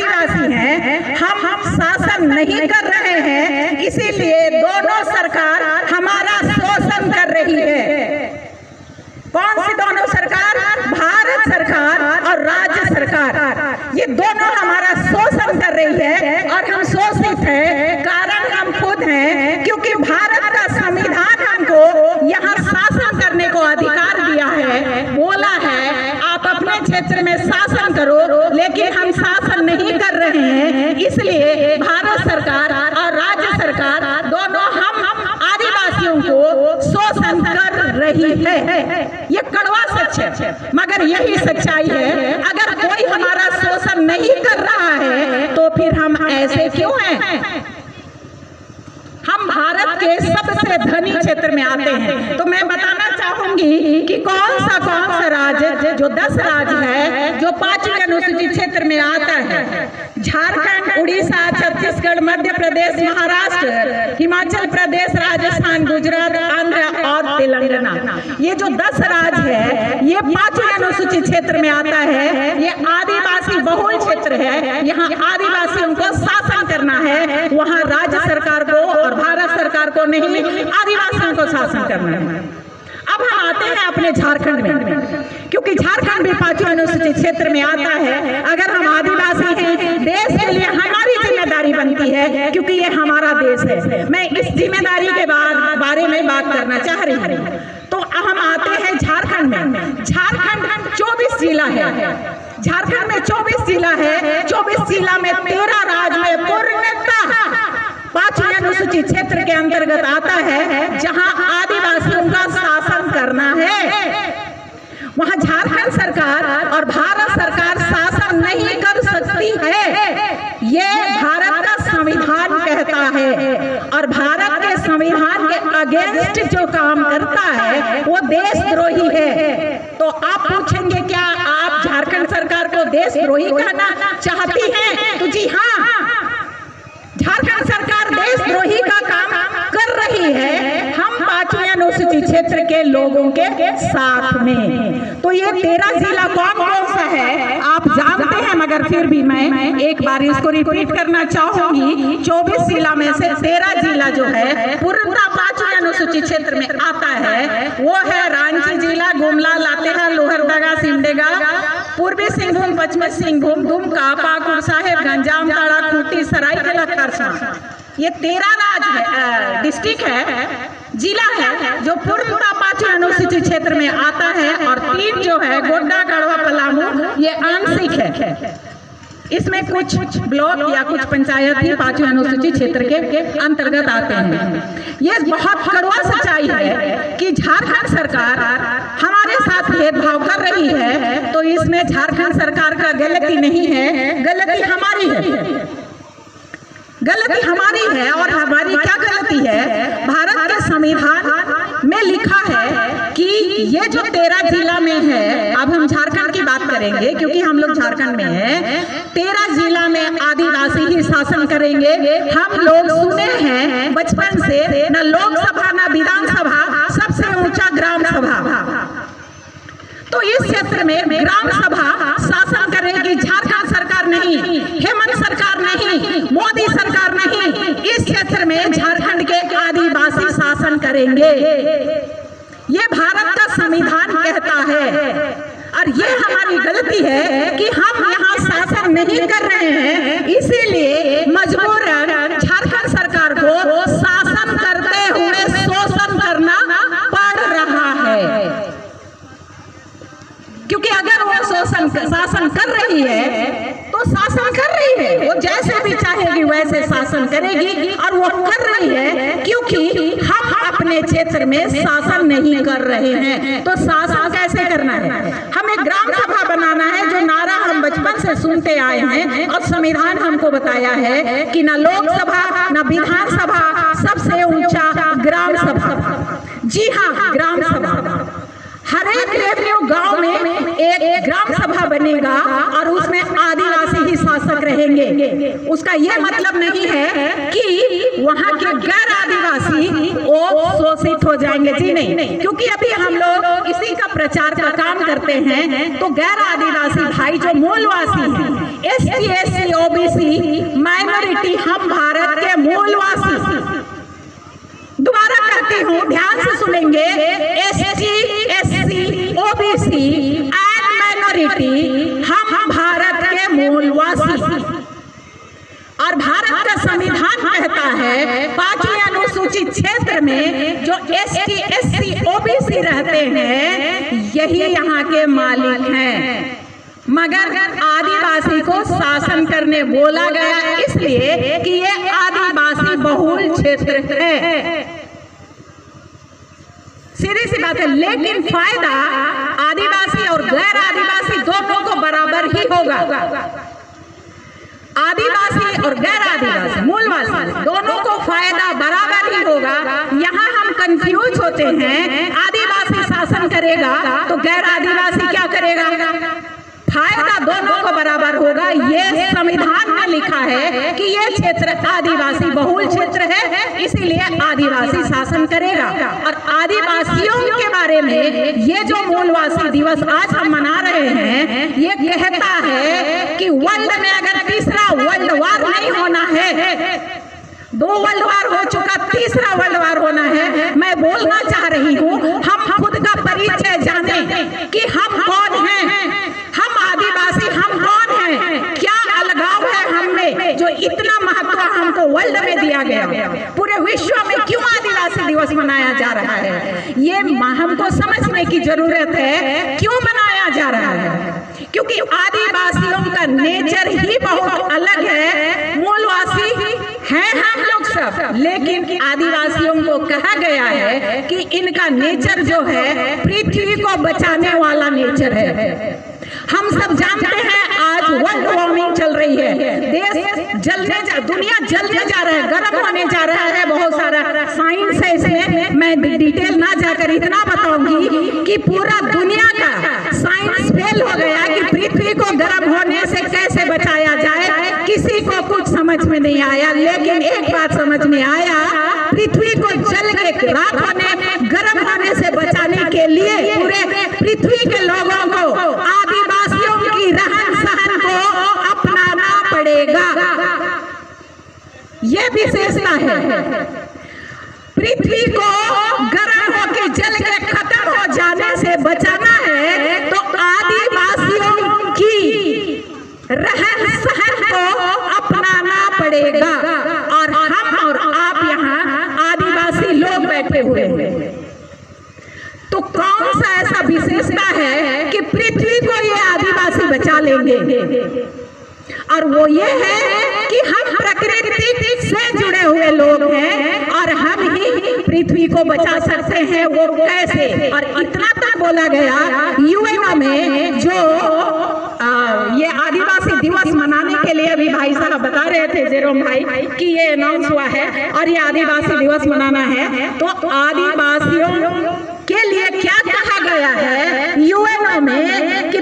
आदिवासी हैं, हम शासन नहीं कर रहे हैं, इसीलिए दोनों सरकार हमारा शोषण कर रही है। कौन सी दोनों सरकार? भारत सरकार और राज्य सरकार, ये दोनों हमारा शोषण कर रही है और हम शोषित हैं। कारण हम खुद हैं, क्योंकि भारत का संविधान हमको यहाँ शासन करने को अधिकार दिया है, बोला है आप अपने क्षेत्र में शासन करो, लेकिन हम शासन नहीं कर रहे हैं। इसलिए भारत सरकार और राज्य सरकार दोनों हम आदिवासियों को शोषण कर रही है। ये कड़वा सच है, मगर यही सच्चाई है। अगर कोई हमारा शोषण नहीं कर रहा है तो फिर हम ऐसे क्यों हैं? हम भारत के सबसे धनी क्षेत्र में आते हैं, तो मैं बताना चाहूंगी कि कौन सा राज्य, जो 10 राज्य है जो 5वीं अनुसूचित क्षेत्र में आता है। झारखंड, उड़ीसा, छत्तीसगढ़, मध्य प्रदेश, महाराष्ट्र, हिमाचल प्रदेश, राजस्थान, गुजरात, आंध्र और तेलंगाना, ये जो 10 राज्य है ये 5वीं अनुसूचित क्षेत्र में आता है। ये आदिवासी बहुल क्षेत्र है, यहाँ आदिवासियों को शासन करना है, वहाँ राज्य सरकार को और भारत सरकार को नहीं, आदिवासियों को शासन करना है। अब हम आते हैं अपने झारखंड में, क्योंकि झारखंड भी 5वीं अनुसूचित क्षेत्र में आता है। अगर हम आदिवासी हैं, देश के लिए हमारी जिम्मेदारी बनती है, क्योंकि ये हमारा देश है। मैं इस जिम्मेदारी के बारे में बात करना चाह रही हूँ। तो हम आते हैं झारखंड में। झारखंड 24 जिला है, झारखंड में 24 जिला है। 24 जिला में 13 राज्य में पूर्णतः 5वीं अनुसूचित क्षेत्र के अंतर्गत आता है, जहां आदिवासियों का शासन करना है। वहां झारखंड सरकार और भारत सरकार शासन नहीं कर सकती है, ये भारत का संविधान कहता है। और भारत के संविधान के अगेंस्ट जो काम करता है वो देशद्रोही है। तो आप पूछेंगे क्या आप झारखंड सरकार को देशद्रोही कहना चाहती हैं? तो जी हाँ, झारखंड सरकार देशद्रोही का काम कर रही है, हम 5वीं अनुसूचित क्षेत्र के लोगों के साथ में। तो ये 13 जिला कौन कौन सा है आप जानते हैं, मगर फिर भी मैं एक बार इसको रिपीट करना चाहूंगी। 24 जिला में से 13 जिला जो है पूर्णतः 5वीं अनुसूचित क्षेत्र में आता है। वो है रांची जिला, गुमला, लातेहार, लोहरदगा, सिमडेगा, पूर्वी सिंहभूम, पश्चिमी सिंहभूम, दुमका, पाकुड़, साहेबगंज, जामताड़ा, खूंटी, सरायकेला, खरसावां। ये 13 राज्य डिस्ट्रिक्ट है, जिला है जो पूर्णतः 5वीं अनुसूचित क्षेत्र में आता है। और 3 जो है गोड्डा, गढ़वा, पलामू, ये आंशिक है। इसमें कुछ ब्लॉक या कुछ पंचायत ही 5वीं अनुसूचित क्षेत्र के अंतर्गत आते हैं। ये बहुत कड़वा सच्चाई है कि झारखंड सरकार हमारे साथ भेदभाव कर रही है। तो इसमें झारखंड सरकार का गलती नहीं है, गलती हमारी है, गलती हमारी है। और हमारी क्या गलती है? भारत के संविधान में लिखा है कि ये जो 13 जिला में है, अब हम झारखंड की बात करेंगे क्योंकि हम लोग झारखंड में हैं, 13 जिला में आदिवासी ही शासन करेंगे। हम लोग सुने हैं बचपन से, न लोकसभा न विधानसभा, सबसे ऊंचा ग्राम सभा। तो इस क्षेत्र में ग्राम सभा शासन करेगी झारखंड सरकार नहीं, हेमंत सरकार नहीं, मोदी सरकार नहीं। इस क्षेत्र में झारखंड के आदिवासी शासन करेंगे, ये भारत का संविधान कहता है। और ये हमारी गलती है कि हम यहाँ शासन नहीं कर रहे हैं, इसीलिए मजबूरन झारखंड सरकार को शासन करते हुए शोषण करना पड़ रहा है। क्योंकि अगर वो शासन कर रही है तो शासन कर रही है, वो जैसे भी चाहेगी वैसे शासन करेगी। और वो कर रही है क्योंकि हम अपने क्षेत्र में शासन नहीं कर रहे हैं। तो शासन कैसे करना है? हमें ग्राम सभा बनाना है, जो नारा हम बचपन से सुनते आए हैं और संविधान हमको बताया है कि न लोकसभा न विधानसभा, सबसे ऊंचा ग्राम सभा। जी हाँ, ग्राम सभा। हर एक रेवेन्यू गांव में एक ग्राम सभा बनेगा और उसमें आदिवासी ही शासक रहेंगे। रहेंगे। उसका यह मतलब नहीं है कि वहाँ के गैर आदिवासी वो शोषित हो जाएंगे, जी नहीं, क्योंकि अभी हम लोग इसी का प्रचार का काम करते हैं। तो गैर आदिवासी भाई जो मूलवासी हैं, ST SC OBC माइनॉरिटी, हम भारत के मूलवासी, दोबारा कहती हूँ, ध्यान से सुनेंगे, ST SC OBC and minority, हम भारत के मूलवासी। और भारत का संविधान कहता है 5वीं अनुसूचित क्षेत्र में जो ST SC OBC रहते हैं यही यहाँ के मालिक हैं। मगर आदिवासी को शासन करने बोला गया इसलिए कि ये आदिवासी बहुल क्षेत्र है। सीधी सी बात है, लेकिन फायदा आदिवासी और गैर आदिवासी दोनों को बराबर ही होगा। आदिवासी और गैर आदिवासी मूलवासी दोनों को फायदा बराबर ही होगा। यहाँ हम कंफ्यूज होते हैं, आदिवासी शासन करेगा तो गैर आदिवासी क्या करेगा? फायदा दोनों को बराबर होगा। ये संविधान में लिखा है कि ये क्षेत्र आदिवासी बहुल क्षेत्र है, इसीलिए आदिवासी शासन करेगा। और आदिवासियों के बारे में ये जो मूलवासी दिवस आज हम मना रहे हैं, ये कहता है कि वर्ल्ड में अगर तीसरा वर्ल्ड वार नहीं होना है, 2 वर्ल्ड वार हो चुका, तीसरा वर्ल्ड वार होना है। मैं बोलना चाह रही हूँ, हम खुद का परिचय जाने कि हम कौन हैं, हम आदिवासी, हम कौन हैं, क्या अलगाव है हमें जो इतना महत्व हमको वर्ल्ड में दिया गया। पूरे विश्व में क्यों आदिवासी दिवस मनाया जा रहा है, ये हमको समझने की जरूरत है। क्यों मनाया जा रहा है? क्योंकि आदिवासियों का नेचर ही बहुत अलग है। मूलवासी हैं हम लोग सब, लेकिन आदिवासियों को कहा गया है कि इनका नेचर जो है पृथ्वी को बचाने वाला नेचर है। हम सब जानते हैं आज वर्ल्ड वार्मिंग चल रही है, देश दुनिया जलने जा रहा है, गर्म होने जा रहा है। बहुत सारा साइंस है इसमें, मैं डिटेल ना जाकर इतना बताऊंगी कि पूरा दुनिया का साइंस फेल हो गया कि पृथ्वी को गर्म होने से कैसे बचाया जाए। किसी को कुछ समझ में नहीं आया, लेकिन एक बात समझ में आया, पृथ्वी को जल के राख होने, गर्म होने से बचाने के लिए पूरे पृथ्वी के लोगों को, आदिवासियों की रहन सहन को अपनाना पड़ेगा। ये विशेषता है। पृथ्वी को गर्म होकर जल के खत्म हो जाने से बचाना है तो आदिवासियों की रहन सहन को अपनाना पड़ेगा। और हम और आप यहाँ आदिवासी लोग बैठे हुए हैं, तो कौन सा ऐसा विशेषता है कि पृथ्वी को ये आदिवासी बचा लेंगे? और वो ये है कि हम प्रकृति से जुड़े हुए लोग हैं और हम ही पृथ्वी को बचा सकते हैं। वो कैसे? और इतना तक बोला गया UN में, जो ये आदिवासी दिवस मनाने के लिए अभी भाई साहब बता रहे थे, जेरोम भाई, कि ये अनाउंस हुआ है और ये आदिवासी दिवस मनाना है। तो आदिवासियों के लिए क्या कहा गया है UN में कि